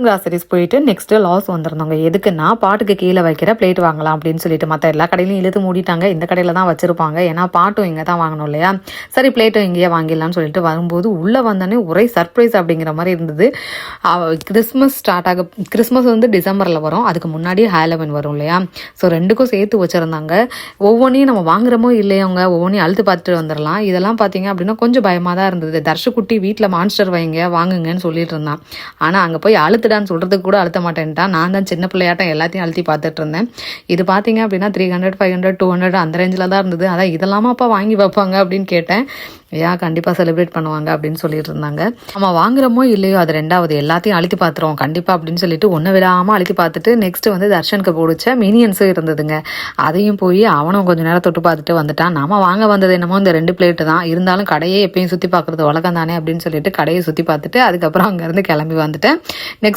Groceries போயிட்டு next last வந்திருந்தோங்க. எதுக்குன்னா பாட்டுக்கு கீழே வைக்கிற பிளேட் வாங்கலாம் அப்படின்னு சொல்லிட்டு. மற்ற எல்லா கடையிலையும் இழுத்து மூடிட்டாங்க. இந்த கடையில் தான் வச்சிருப்பாங்க. ஏன்னா பாட்டும் இங்கே தான் வாங்கணும் இல்லையா. சரி பிளேட்டும் இங்கேயே வாங்கிடலாம்னு சொல்லிட்டு வரும்போது உள்ளே வந்தோடனே ஒரே சர்ப்ரைஸ் அப்படிங்கிற மாதிரி இருந்தது. கிறிஸ்மஸ் வந்து டிசம்பரில் வரும், அதுக்கு முன்னாடி ஹாலோவின் வரும் இல்லையா. ஸோ ரெண்டுக்கும் சேர்த்து வச்சுருந்தாங்க. ஒவ்வொன்றையும் நம்ம வாங்குறமோ இல்லையவங்க, ஒவ்வொன்றையும் அழுத்து பார்த்துட்டு வந்துடலாம். இதெல்லாம் பார்த்தீங்க அப்படின்னா கொஞ்சம் பயமாக தான் இருந்தது. தர்ஷகுட்டி வீட்டில் மான்ஸ்டர் வைங்க வாங்குங்கன்னு சொல்லிட்டு இருந்தான். ஆனால் அங்கே போய் அழுத்துடான்னு சொல்கிறதுக்கு கூட அழுத்த மாட்டேன்ட்டான். நான் தான் சின்ன பிள்ளையாட்டம் எல்லாத்தையும் அழுத்தி பார்த்துட்டு இருந்தேன். இது பார்த்தீங்க அப்படின்னா 300, 500, 200 அந்த ரேஞ்சில் தான் இருந்தது. அதான் இதெல்லாமா அப்பா வாங்கி வைப்பாங்க அப்படின்னு கேட்டேன். ஏன் கண்டிப்பாக செலிப்ரேட் பண்ணுவாங்க அப்படின்னு சொல்லிட்டு இருந்தாங்க. நம்ம வாங்குறமோ இல்லையோ அது ரெண்டாவது, எல்லாத்தையும் அழுத்தி பார்த்துருவோம் கண்டிப்பாக அப்படின்னு சொல்லிட்டு ஒன்று விடாமல் அழுத்தி பார்த்துட்டு நெக்ஸ்ட் வந்து தர்ஷனுக்கு பிடிச்ச மினியன்ஸும் இருந்ததுங்க. அதையும் போய் அவனும் கொஞ்சம் நேரம் தொட்டு பார்த்துட்டு வந்துட்டான். நம்ம வாங்க வந்தது என்னமோ இந்த 2 பிளேட்டு தான், இருந்தாலும் கடையே எப்பயும் சுற்றி பார்க்குறது வழக்கம் தானே அப்படின்னு சொல்லிட்டு கடையை சுற்றி பார்த்துட்டு அதுக்கப்புறம் அங்கேருந்து கிளம்பி வந்துட்டேன். நெக்ஸ்ட்